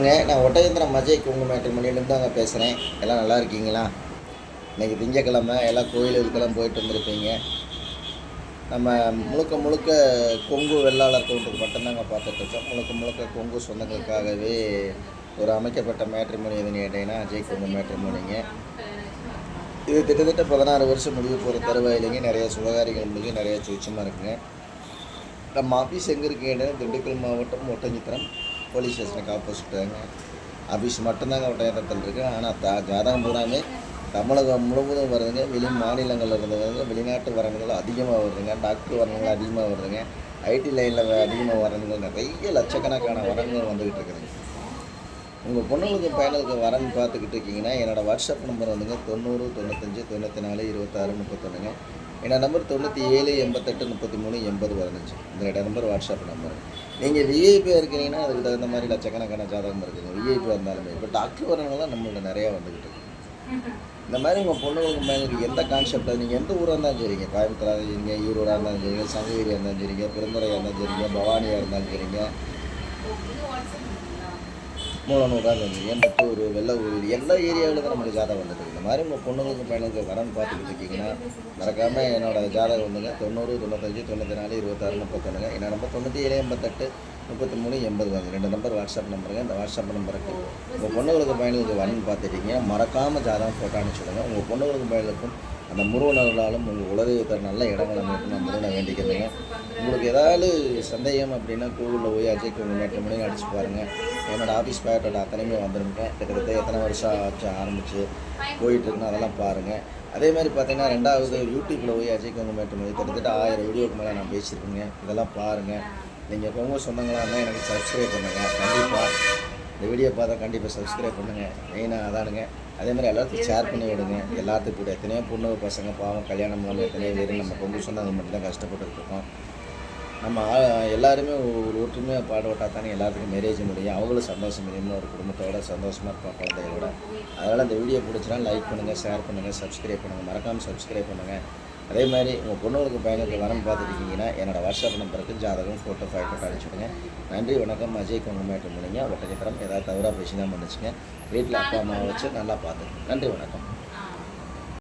நான் ஒட்டயந்திரம் அஜய் கொங்கு மேட்ரிமோனியிலேருந்து தாங்க பேசுகிறேன். எல்லாம் நல்லா இருக்கீங்களா? இன்றைக்கி திங்கக்கிழமை எல்லாம் கோயிலுக்கெல்லாம் போயிட்டு வந்திருப்பீங்க. நம்ம முழுக்க முழுக்க கொங்கு வெள்ளாளர் கவுண்டருக்கு மட்டும்தாங்க பார்த்துட்ருக்கோம். முழுக்க முழுக்க கொங்கு சொந்தங்களுக்காகவே ஒரு அமைக்கப்பட்ட மேட்ரிமோனி எதுன்னு கேட்டீங்கன்னா அஜய் கொங்கு மேட்ரிமோனிங்க. இது கிட்டத்தட்ட 16 வருஷம் முடிவு போகிற தருவாயிலேங்க. நிறைய சுபகாரிகள் முடிஞ்சு நிறைய சுவிச்சமாக இருக்குங்க. நம்ம ஆஃபீஸ் எங்கே இருக்குன்னு திண்டுக்கல் மாவட்டம் ஒட்டஞ்சித்திரம் போலீஸ் ஸ்டேஷனுக்கு ஆப்போசிட்டாங்க. ஆஃபீஸ் மட்டும்தாங்க ஒட்டயத்தில் இருக்குது. ஆனால் ஜாதகம் பூராமே தமிழகம் முழுவதும் வருதுங்க. வெளி மாநிலங்களில் இருந்தவங்க வெளிநாட்டு வரணுங்கள் அதிகமாக வருதுங்க. டாக்டர் வரணுங்கள் அதிகமாக வருதுங்க. ஐடி லைனில் அதிகமாக வரணுங்கள் நிறைய லட்சக்கணக்கான வரணுங்கள் வந்துக்கிட்டு இருக்குதுங்க. உங்கள் பொண்ணுங்களுக்கு பையனுக்கு வரன்னு பார்த்துக்கிட்டு இருக்கீங்கன்னா என்னோடய வாட்ஸ்அப் நம்பர் வந்துங்க 90 95 94 26 31ங்க. என்னோடய நம்பர் 97 88 33 80 15. இந்த நம்பர் வாட்ஸ்அப் நம்பர். நீங்கள் விஐபியாக இருக்கிறீங்கன்னா அதுக்கு தகுந்த மாதிரி லட்சக்கணக்கான ஜாதகம் இருக்குதுங்க. விஐபியாக இருந்தாலுமே இப்போ டாக்டர் வரவங்களாம் நம்மள்ட்ட நிறையா வந்துக்கிட்டு இருக்கு. இந்த மாதிரி உங்கள் பொண்ணுங்களுக்கு பையனுக்கு எந்த கான்செப்டில் நீங்கள் எந்த ஊராக இருந்தாலும் சரிங்க, கோயம்புத்தூராக சரிங்க, ஈரோடாக இருந்தாலும் சரிங்க, சங்ககிரியாக இருந்தாலும் சரிங்க, பெருந்துறையாக இருந்தாலும் சரிங்க, பவானியாக இருந்தாலும் சரிங்க, மூலநூறாக இருந்துச்சுங்க, மெட்டூர், வெள்ளூர், எல்லா ஏரியாவில் தான் நமக்கு ஜாதகம் வந்துட்டு. இந்த மாதிரி உங்கள் பொண்ணுங்களுக்கு பையனுக்கு வரன்னு பார்த்துக்கிட்டு இருக்கீங்கன்னா மறக்காமல் என்னோடய ஜாதகம் வந்துங்க 90 95 94 26 31ங்க. என்னோட நம்பர் 97 88 33 80 2 நம்பர் வாட்ஸ்அப் நம்பருங்க. இந்த வாட்ஸ்அப் நம்பருக்கு உங்கள் பொண்ணுங்களுக்கு பையனுக்கு வரன்னு பார்த்துட்டீங்கன்னா மறக்காமல் ஜாதகம் போட்டோ அனுப்பிச்சுடுங்க. உங்கள் பொண்ணுங்களுக்கு பையனுக்கும் அந்த முருகனர்களாலும் உங்கள் உலகத்தில் நல்ல இடங்களை மட்டும் நான் முருகனை வேண்டிக்கிறேங்க. உங்களுக்கு ஏதாவது சந்தேகம் அப்படின்னா கூகுளில் போய் அஜய் கொங்கு மேட்ரிமோனி அடிச்சு பாருங்கள். என்னோடய ஆஃபீஸ் பேட்டோட அத்தனையுமே வந்துருங்க. கிட்டத்தட்ட எத்தனை வருஷம் ஆச்சு ஆரம்பித்து போயிட்டுருக்குன்னு அதெல்லாம் பாருங்கள். அதே மாதிரி பார்த்தீங்கன்னா 2வது யூடியூப்பில் போய் அஜய் கொங்கு மேட்ரிமோனி கிட்டத்தட்ட 1000 வீடியோக்கு மேலே நான் பேசியிருக்கேங்க. இதெல்லாம் பாருங்கள். நீங்கள் கொங்கு சொந்தங்களாக இருந்தால் எனக்கு சப்ஸ்கிரைப் பண்ணுங்கள். கண்டிப்பாக இந்த வீடியோ பார்த்தா கண்டிப்பாக சப்ஸ்கிரைப் பண்ணுங்கள். மெயினாக அதானுங்க. அதே மாதிரி எல்லாத்துக்கும் ஷேர் பண்ணி விடுங்க. எல்லாத்துக்கும் கூட எத்தனையோ பொண்ணு பசங்க பாவம் கல்யாணம் பண்ணாமல் எத்தனையோ பேர் நம்ம கொங்கு சொந்தங்கள் மட்டும்தான் கஷ்டப்பட்டுருக்கோம். நம்ம எல்லாருமே ஒரு ஒற்றுமையாக பாடுபட்டால் தானே எல்லாத்துக்கும் மேரேஜ் முடியும். அவங்களும் சந்தோஷம் முடியும்னு ஒரு குடும்பத்தோட சந்தோஷமாக இருப்பாங்க குழந்தைகளோட. அதனால் இந்த வீடியோ பிடிச்சினா லைக் பண்ணுங்கள், ஷேர் பண்ணுங்கள், சப்ஸ்கிரைப் பண்ணுங்கள். மறக்காமல் சப்ஸ்கிரைப் பண்ணுங்கள். அதே மாதிரி உங்கள் பொண்ணுங்களுக்கு பையனுக்கு வரன்னு பார்த்துருக்கீங்கன்னா என்னோடய வாட்ஸ்அப் நம்பருக்கு ஜாதகம் ஃபோட்டோ அனுப்பிச்சுடுங்க. நன்றி, வணக்கம். அஜய் கொங்கு மேட்ரிமோனிங்க ஒட்டஞ்சத்திரம். ஏதாவது தவறாக பேசி தான் பண்ணிச்சுங்க. வீட்டில் அப்பா அம்மாவை வச்சு நல்லா பார்த்துக்கணும். நன்றி, வணக்கம்.